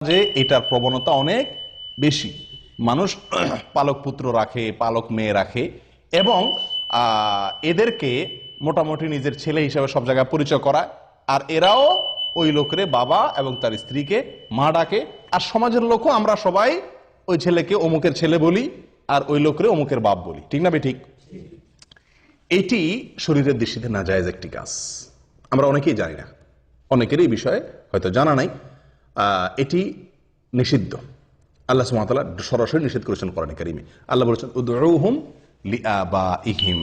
যে এটার প্রবণতা অনেক বেশি। মানুষ পালক পুত্র রাখে, পালক মেয়ে রাখে এবং এদেরকে মোটামুটি নিজের ছেলে হিসেবে সব জায়গায় পরিচয় করায়, আর এরাও ওই লোকের বাবা এবং তার স্ত্রীকে মা ডাকে। আর সমাজের লোকও আমরা সবাই ওই ছেলেকে অমুকের ছেলে বলি আর ওই লোকের অমুকের বাপ বলি, ঠিক না ঠিক? এটি শরীরের দৃষ্টিতে নাজায়েজ একটি কাজ, আমরা অনেকেই জানি না, অনেকেরই বিষয়ে হয়তো জানা নাই। এটি নিষিদ্ধ, আল্লাহ সুবহানাহু ওয়া তাআলা সরাসরি নিষেধ করেছেন কোরআনে কারীমে। আল্লাহ বলেছেন উদউহুম লিআবাইহিম,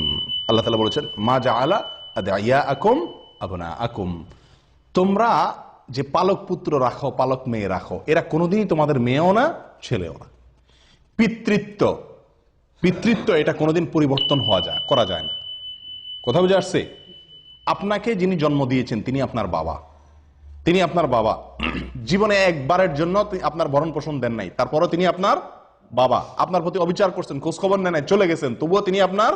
আল্লাহ তাআলা বলেছেন মা জাআলা আদইয়াআকুম আবনাআকুম, তোমরা যে পালক পুত্র রাখো, পালক মেয়ে রাখো, এরা কোনোদিনই তোমাদের মেয়েও না ছেলেও না। পিতৃত্ব, পিতৃত্ব এটা কোনোদিন পরিবর্তন করা যায় না। কথা বুঝে আসছে? আপনাকে যিনি জন্ম দিয়েছেন তিনি আপনার বাবা, তিনি আপনার বাবা। জীবনে একবারের জন্য আপনার ভরণ পোষণ দেন নাই, তারপরও তিনি আপনার বাবা। আপনার প্রতি অবিচার করছেন, খোঁজখবর নেন নাই, চলে গেছেন, তবুও তিনি আপনার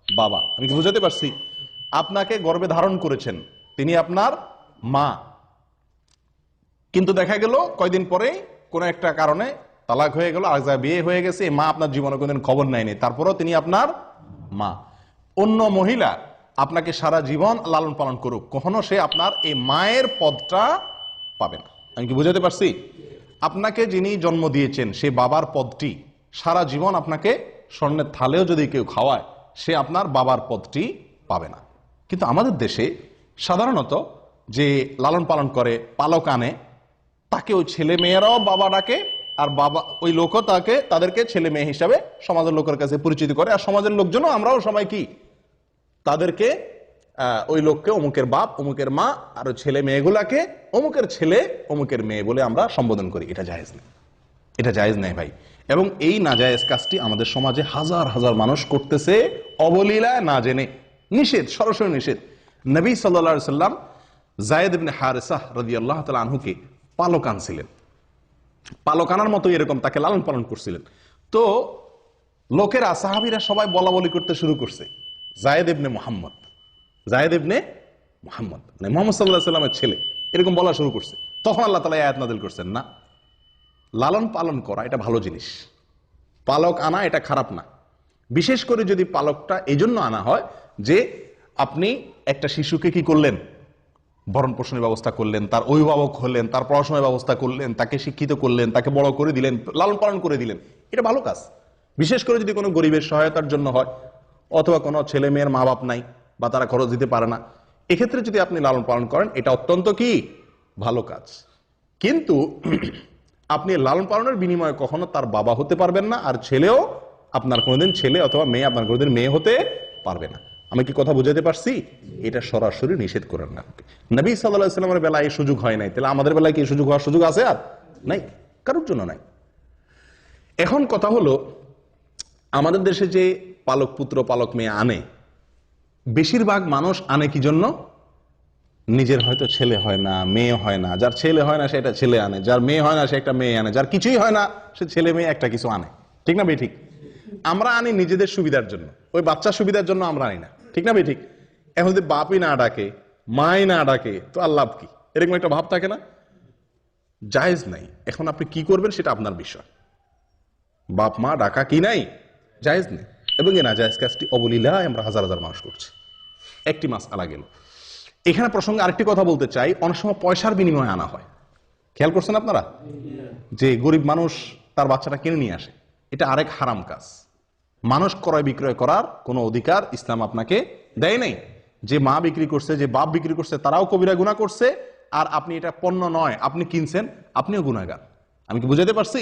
বাবা। আমি কি বুঝাতে পারছি? আপনাকে গর্ভে ধারণ করেছেন, তিনি আপনার মা। কিন্তু দেখা গেল কয়দিন পরে কোন একটা কারণে তালাক হয়ে গেল, আর বিয়ে হয়ে গেছে, মা আপনার জীবনে কোনদিন খবর নেয়নি, তারপরও তিনি আপনার মা। অন্য মহিলা আপনাকে সারা জীবন লালন পালন করুক, কখনো সে আপনার এই মায়ের পদটা পাবে না। আমি কি বুঝাতে পারছি? আপনাকে যিনি জন্ম দিয়েছেন সে বাবার পদটি সারা জীবন আপনাকে স্বর্ণের থালেও যদি কেউ খাওয়ায়, সে আপনার বাবার পদটি পাবে না। কিন্তু আমাদের দেশে সাধারণত যে লালন পালন করে, পালক আনে, তাকে ওই ছেলে মেয়েরাও বাবা ডাকে, আর বাবা ওই লোকও তাদেরকে ছেলে মেয়ে হিসাবে সমাজের লোকের কাছে পরিচিত করে। আর সমাজের লোকজনও, আমরাও সবাই কি তাদেরকে ওই লোককে অমুকের বাপ, অমুকের মা, আর ছেলে মেয়েগুলাকে অমুকের ছেলে, অমুকের মেয়ে বলে আমরা সম্বোধন করি। এটা জায়েজ নেই, এটা জায়েজ নেই ভাই। এবং এই নাজায়েজ কাজটি আমাদের সমাজে হাজার হাজার মানুষ করতেছে অবলীলায়, না জেনে। নিষেধ, সরাসরি নিষেধ। নবী সাল্লাল্লাহু আলাইহি সাল্লাম যায়েদ ইবনে হারেসাহ রাদিয়াল্লাহু তাআলা আনহুকে পালক আনছিলেন, পালক আনার মতো এরকম তাকে লালন পালন করছিলেন। তো লোকেরা, সাহাবীরা সবাই বলা বলি করতে শুরু করছে, যায়েদ ইবনে মুহাম্মদ, যায়েদ ইবনে মুহাম্মদ, মানে মুহাম্মদ সাল্লাল্লাহু আলাইহি সাল্লামের ছেলে, এরকম বলা শুরু করছে। তখন আল্লাহ তাআলা আয়াত নাযিল করছেন, না, লালন পালন করা এটা ভালো জিনিস, পালক আনা এটা খারাপ না। বিশেষ করে যদি পালকটা এই জন্য আনা হয় যে আপনি একটা শিশুকে কি করলেন, ভরণ পোষণের ব্যবস্থা করলেন, তার অভিভাবক হলেন, তার পড়াশোনার ব্যবস্থা করলেন, তাকে শিক্ষিত করলেন, তাকে বড় করে দিলেন, লালন পালন করে দিলেন, এটা ভালো কাজ। বিশেষ করে যদি কোনো গরিবের সহায়তার জন্য হয়, অথবা কোনো ছেলে মেয়ের মা বাপ নাই বা তারা খরচ দিতে পারে না, এক্ষেত্রে যদি আপনি লালন পালন করেন, এটা অত্যন্ত কি ভালো কাজ। কিন্তু আপনি লালন পালনের বিনিময়ে কখনো তার বাবা হতে পারবেন না, আর ছেলেও আপনার কোনোদিন ছেলে, অথবা মেয়ে আপনার কোনোদিন মেয়ে হতে পারবে না। আমি কি কথা বুঝাতে পারছি? এটা সরাসরি নিষেধ করেন না। নবী সাল্লাল্লাহু আলাইহি ওয়াসাল্লামের বেলায় এই সুযোগ হয় নাই, তাহলে আমাদের বেলায় কি সুযোগ হওয়ার সুযোগ আছে? আর নাই, কারোর জন্য নাই। এখন কথা হলো, আমাদের দেশে যে পালক পুত্র পালক মেয়ে আনে, বেশিরভাগ মানুষ আনে কি জন্য? নিজের হয়তো ছেলে হয় না, মেয়ে হয় না, যার ছেলে হয় না সে একটা ছেলে আনে, যার মেয়ে হয় না সে একটা মেয়ে আনে, যার কিছুই হয় না সে ছেলে মেয়ে একটা কিছু আনে, ঠিক না ঠিক? আমরা আনি নিজেদের সুবিধার জন্য, ওই বাচ্চার সুবিধার জন্য আমরা আনি না, ঠিক না ঠিক? এখন যদি বাপই না ডাকে, মাই না ডাকে, তো আর লাভ কি? এরকম একটা ভাব থাকে না? জায়েজ নাই। এখন আপনি কি করবেন সেটা আপনার বিষয়। বাপ মা ডাকা কি নাই, জায়েজ নেই। এবং এই নাজায়েজ কাজটি অবলীলায় আমরা হাজার হাজার মানুষ করছি। একটি মাসআলা গেল। এখানে প্রসঙ্গে আরেকটি কথা বলতে চাই, অনেক সময় পয়সার বিনিময়ে আনা হয়। খেয়াল করছেন আপনারা? যে গরিব মানুষ তার বাচ্চাটা কিনে নিয়ে আসে, এটা আরেক হারাম কাজ। মানুষ ক্রয় বিক্রয় করার কোনো অধিকার ইসলাম আপনাকে দেয় নাই। যে মা বিক্রি করছে, যে বাপ বিক্রি করছে, তারাও কবিরা গুনাহ করছে, আর আপনি এটা পণ্য নয়, আপনি কিনছেন, আপনিও গুনাহগার। আমি কি বুঝাতে পারছি?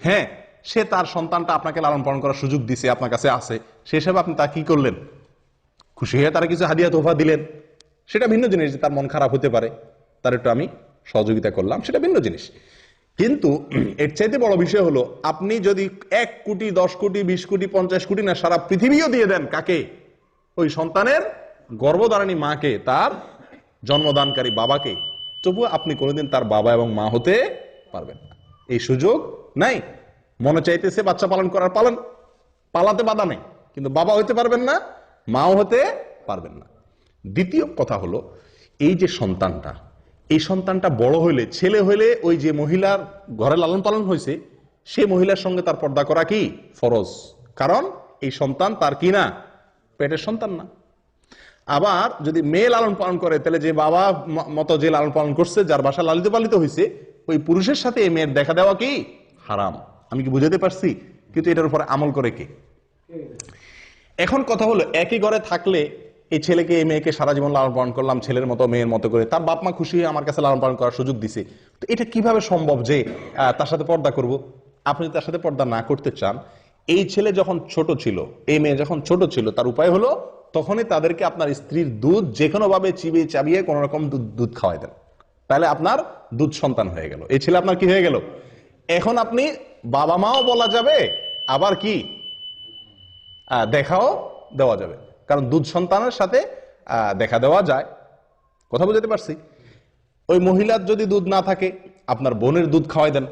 হ্যাঁ, সে তার সন্তানটা আপনাকে লালন পালন করার সুযোগ দিছে, আপনার কাছে আছে, সে হিসাবে আপনি তা কি করলেন? খুশি হয়ে তারা কিছু হাদিয়া তোফা দিলেন, সেটা ভিন্ন জিনিস। যে তার মন খারাপ হতে পারে, তার একটু আমি সহযোগিতা করলাম, সেটা ভিন্ন জিনিস। কিন্তু এর চাইতে বড় বিষয় হলো, আপনি যদি 1 কোটি 10 কোটি 20 কোটি 50 কোটি না, সারা পৃথিবীও দিয়ে দেন, কাকে? ওই সন্তানের গর্ভধারিণী মাকে, তার জন্মদানকারী বাবাকে, তবুও আপনি কোনোদিন তার বাবা এবং মা হতে পারবেন না। এই সুযোগ নাই। মনে চাইতেছে বাচ্চা পালন করার, পালন, পালাতে বাধা নেই, কিন্তু বাবা হতে পারবেন না, মাও হতে পারবেন না। দ্বিতীয় কথা হলো, এই যে সন্তানটা, এই সন্তানটা বড় হইলে, ছেলে হইলে ওই যে মহিলার ঘরে লালন পালন হয়েছে সেই মহিলার সঙ্গে তার পর্দা করা কি ফরজ, কারণ এই সন্তান তার কি না, পেটের সন্তান না। আবার যদি মেয়ে লালন পালন করে, তাহলে যে বাবা মতো যে লালন পালন করছে, যার বাসা লালিত পালিত হয়েছে, ওই পুরুষের সাথে এই মেয়ের দেখা দেওয়া কি হারাম। আমি কি বুঝাতে পারছি? কিন্তু এটার উপরে আমল করে কে? এখন কথা হলো, একই ঘরে থাকলে এই ছেলেকে এই মেয়েকে সারা জীবন লালন পালন করলাম ছেলের মতো মেয়ের মতো করে, তার বাপ মা খুশি হয়ে আমার কাছে লালন পালন করার সুযোগ দিছে, তো এটা কিভাবে সম্ভব যে তার সাথে পর্দা করব? আপনি যদি তার সাথে পর্দা না করতে চান, এই ছেলে যখন ছোট ছিল, এই মেয়ে যখন ছোট ছিল, তার উপায় হলো তখনই তাদেরকে আপনার স্ত্রীর দুধ যে কোনো ভাবে চিবিয়ে চাবিয়ে কোন রকম দুধ খাওয়াই দেন, তাহলে আপনার দুধ সন্তান হয়ে গেল, এই ছেলে আপনার কি হয়ে গেল। এখন আপনি বাবা মাও বলা যাবে, আবার কি দেখাও দেওয়া যাবে, কারণ দুধ সন্তানের সাথে দেখা দেওয়া যায়। কথা বুঝতে পারছি? ওই মহিলার যদি দুধ না থাকে, আপনার বোনের দুধ খাওয়াই দেন।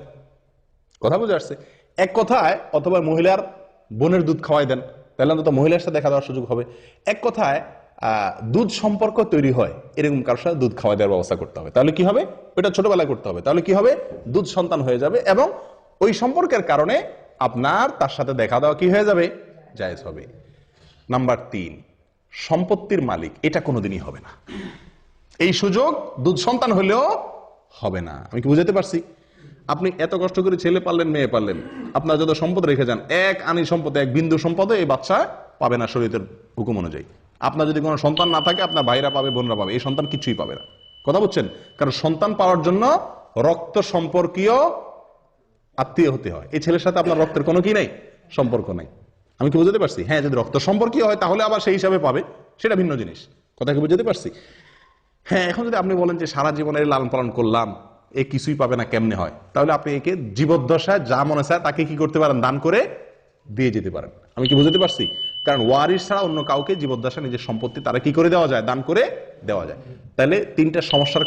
কথা বুঝে আসছে? এক কথায়, অথবা মহিলার বোনের দুধ খাওয়াই দেন, তাহলে অন্তত মহিলার সাথে দেখা দেওয়ার সুযোগ হবে। এক কথায় দুধ সম্পর্ক তৈরি হয়, এরকম কারোর সাথে দুধ খাওয়াই দেওয়ার ব্যবস্থা করতে হবে। তাহলে কি হবে? ওইটা ছোটবেলায় করতে হবে। তাহলে কি হবে? দুধ সন্তান হয়ে যাবে, এবং ওই সম্পর্কের কারণে আপনার তার সাথে দেখা দেওয়া কি হয়ে যাবে, জায়েজ হবে। নাম্বার 3, সম্পত্তির মালিক এটা কোনোদিনই হবে না। এই সুযোগ দুধ সন্তান হলেও হবে না। আমি কি বুঝাতে পারছি? আপনি এত কষ্ট করে ছেলে পারলেন, মেয়ে পারলেন, আপনার যত সম্পদ রেখে যান, এক আনি সম্পদে, এক বিন্দু সম্পদে এই বাচ্চা পাবে না শরীয়তের হুকুম অনুযায়ী। আপনার যদি কোনো সন্তান না থাকে, আপনার ভাইরা পাবে, বোনরা পাবে, এই সন্তান কিছুই পাবে না। কথা বুঝছেন? কারণ সন্তান পাওয়ার জন্য রক্ত সম্পর্কীয় আত্মীয় হতে হয়। এই ছেলের সাথে আপনার রক্তের কোনো কি নাই, সম্পর্ক নাই। আমি কি বুঝতে পারছি? হ্যাঁ, যদি রক্ত সম্পর্কীয় হয় তাহলে আবার সেই হিসাবে পাবে, সেটা ভিন্ন জিনিস। কথা কি বুঝতে পারছি? হ্যাঁ, এখন যদি আপনি বলেন যে সারা জীবনের লালন পালন করলাম, এ কিছুই পাবে না, কেমনে হয়? তাহলে আপনি একে জীবদ্দশায় যা মনে চায় তাকে কি করতে পারেন, দান করে দিয়ে যেতে পারেন। আমি কি বুঝতে পারছি? কারণ ওয়ারিশ ছাড়া অন্য কাউকে জীবদ্দশা নিজের সম্পত্তি তারা কি করে দেওয়া যায়, দান করে দেওয়া যায়। তাহলে 3টা সমস্যার